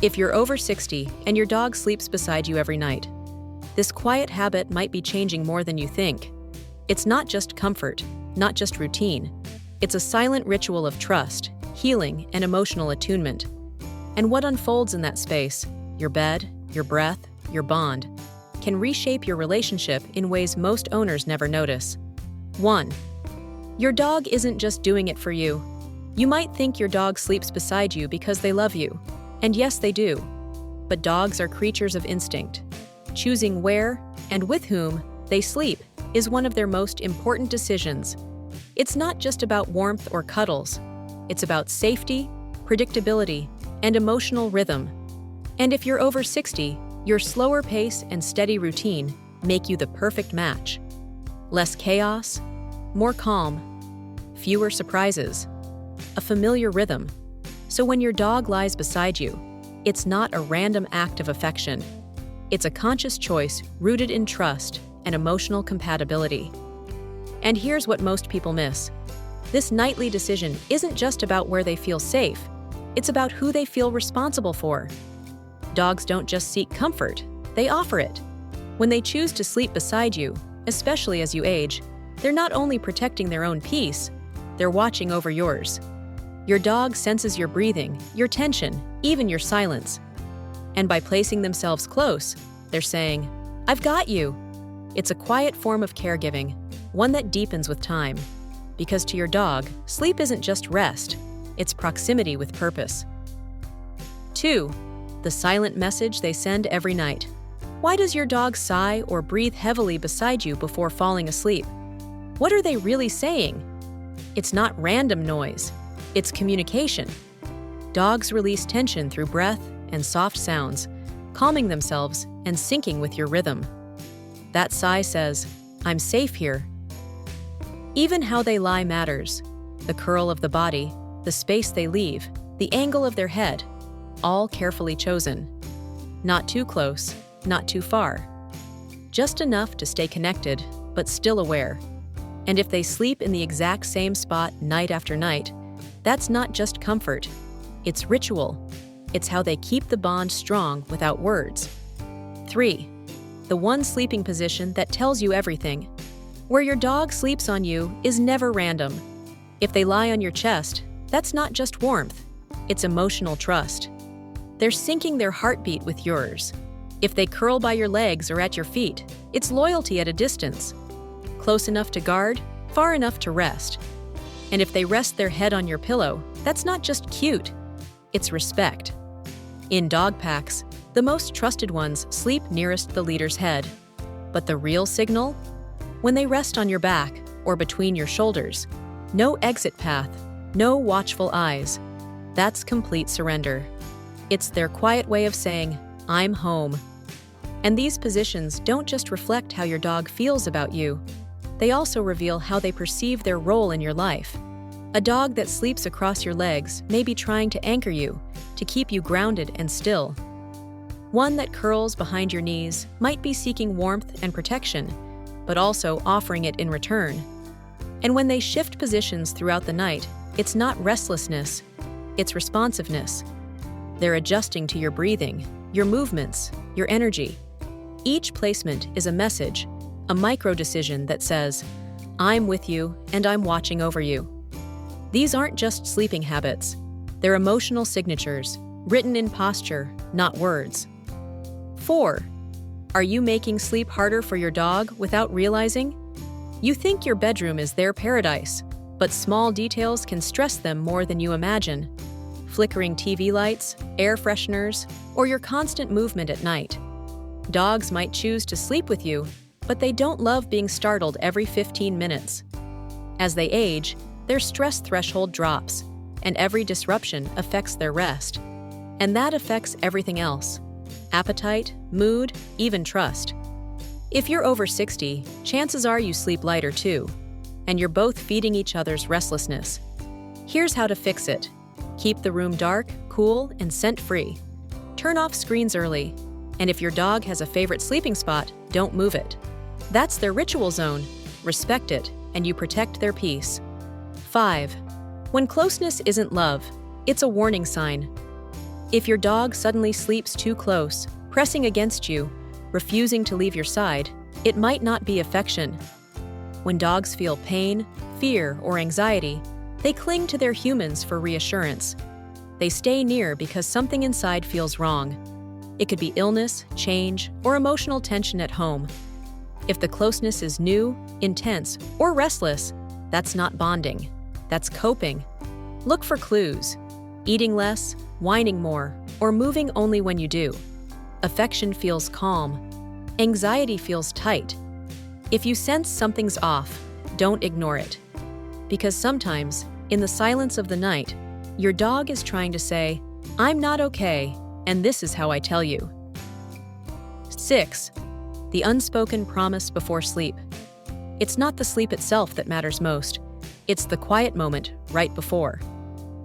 If you're over 60 and your dog sleeps beside you every night, this quiet habit might be changing more than you think. It's not just comfort, not just routine. It's a silent ritual of trust, healing, and emotional attunement. And what unfolds in that space, your bed, your breath, your bond, can reshape your relationship in ways most owners never notice. 1. Your dog isn't just doing it for you. You might think your dog sleeps beside you because they love you. And yes, they do. But dogs are creatures of instinct. Choosing where and with whom they sleep is one of their most important decisions. It's not just about warmth or cuddles. It's about safety, predictability, and emotional rhythm. And if you're over 60, your slower pace and steady routine make you the perfect match. Less chaos, more calm, fewer surprises, a familiar rhythm. So when your dog lies beside you, it's not a random act of affection. It's a conscious choice rooted in trust and emotional compatibility. And here's what most people miss. This nightly decision isn't just about where they feel safe. It's about who they feel responsible for. Dogs don't just seek comfort, they offer it. When they choose to sleep beside you, especially as you age, they're not only protecting their own peace, they're watching over yours. Your dog senses your breathing, your tension, even your silence. And by placing themselves close, they're saying, "I've got you." It's a quiet form of caregiving, one that deepens with time. Because to your dog, sleep isn't just rest, it's proximity with purpose. 2. The silent message they send every night. Why does your dog sigh or breathe heavily beside you before falling asleep? What are they really saying? It's not random noise, it's communication. Dogs release tension through breath and soft sounds, calming themselves and syncing with your rhythm. That sigh says, "I'm safe here." Even how they lie matters. The curl of the body, the space they leave, the angle of their head, all carefully chosen. Not too close, not too far. Just enough to stay connected, but still aware. And if they sleep in the exact same spot night after night, that's not just comfort, it's ritual. It's how they keep the bond strong without words. 3. The one sleeping position that tells you everything. Where your dog sleeps on you is never random. If they lie on your chest, that's not just warmth, it's emotional trust. They're syncing their heartbeat with yours. If they curl by your legs or at your feet, it's loyalty at a distance. Close enough to guard, far enough to rest. And if they rest their head on your pillow, that's not just cute, it's respect. In dog packs, the most trusted ones sleep nearest the leader's head. But the real signal? When they rest on your back or between your shoulders, no exit path, no watchful eyes. That's complete surrender. It's their quiet way of saying, "I'm home." And these positions don't just reflect how your dog feels about you, they also reveal how they perceive their role in your life. A dog that sleeps across your legs may be trying to anchor you, to keep you grounded and still. One that curls behind your knees might be seeking warmth and protection, but also offering it in return. And when they shift positions throughout the night, it's not restlessness, it's responsiveness. They're adjusting to your breathing, your movements, your energy. Each placement is a message, a micro-decision that says, "I'm with you and I'm watching over you." These aren't just sleeping habits, they're emotional signatures, written in posture, not words. 4. Are you making sleep harder for your dog without realizing? You think your bedroom is their paradise, but small details can stress them more than you imagine. Flickering TV lights, air fresheners, or your constant movement at night. Dogs might choose to sleep with you, but they don't love being startled every 15 minutes. As they age, their stress threshold drops, and every disruption affects their rest. And that affects everything else: appetite, mood, even trust. If you're over 60, chances are you sleep lighter too, and you're both feeding each other's restlessness. Here's how to fix it. Keep the room dark, cool, and scent-free. Turn off screens early, and if your dog has a favorite sleeping spot, don't move it. That's their ritual zone. Respect it, and you protect their peace. 5. When closeness isn't love, it's a warning sign. If your dog suddenly sleeps too close, pressing against you, refusing to leave your side, it might not be affection. When dogs feel pain, fear, or anxiety, they cling to their humans for reassurance. They stay near because something inside feels wrong. It could be illness, change, or emotional tension at home. If the closeness is new, intense, or restless, that's not bonding. That's coping. Look for clues. Eating less, whining more, or moving only when you do. Affection feels calm. Anxiety feels tight. If you sense something's off, don't ignore it. Because sometimes, in the silence of the night, your dog is trying to say, "I'm not okay, and this is how I tell you." 6. The unspoken promise before sleep. It's not the sleep itself that matters most. It's the quiet moment right before.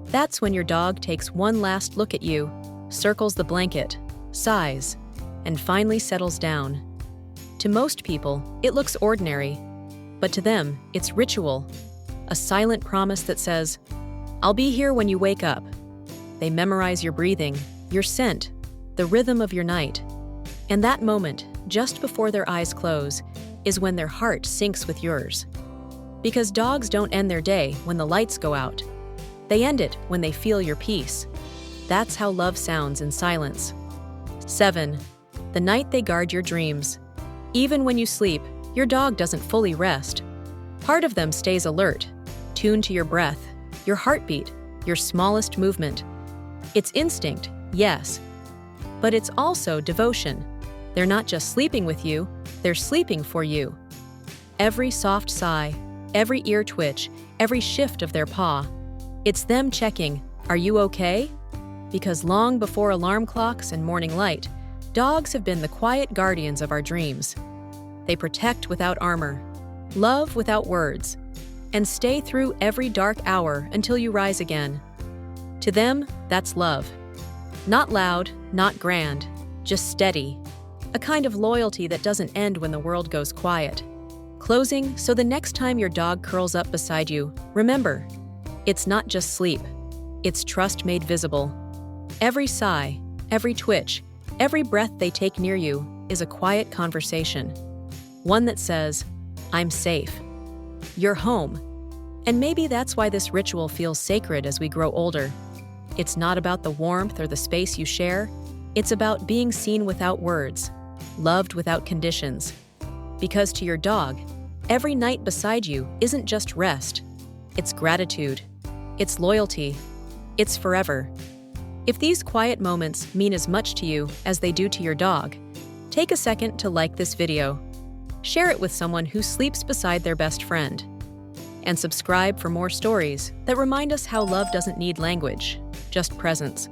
That's when your dog takes one last look at you, circles the blanket, sighs, and finally settles down. To most people, it looks ordinary, but to them, it's ritual. A silent promise that says, "I'll be here when you wake up." They memorize your breathing, your scent, the rhythm of your night. And that moment, just before their eyes close, is when their heart syncs with yours. Because dogs don't end their day when the lights go out. They end it when they feel your peace. That's how love sounds in silence. 7. The night they guard your dreams. Even when you sleep, your dog doesn't fully rest. Part of them stays alert, tuned to your breath, your heartbeat, your smallest movement. It's instinct, yes, but it's also devotion. They're not just sleeping with you, they're sleeping for you. Every soft sigh, every ear twitch, every shift of their paw, it's them checking, "Are you okay?" Because long before alarm clocks and morning light, dogs have been the quiet guardians of our dreams. They protect without armor, love without words, and stay through every dark hour until you rise again. To them, that's love. Not loud, not grand, just steady. A kind of loyalty that doesn't end when the world goes quiet. Closing, so the next time your dog curls up beside you, remember, it's not just sleep. It's trust made visible. Every sigh, every twitch, every breath they take near you is a quiet conversation. One that says, "I'm safe. You're home." And maybe that's why this ritual feels sacred as we grow older. It's not about the warmth or the space you share. It's about being seen without words, loved without conditions. Because to your dog, every night beside you isn't just rest. It's gratitude. It's loyalty. It's forever. If these quiet moments mean as much to you as they do to your dog, take a second to like this video. Share it with someone who sleeps beside their best friend. And subscribe for more stories that remind us how love doesn't need language, just presence.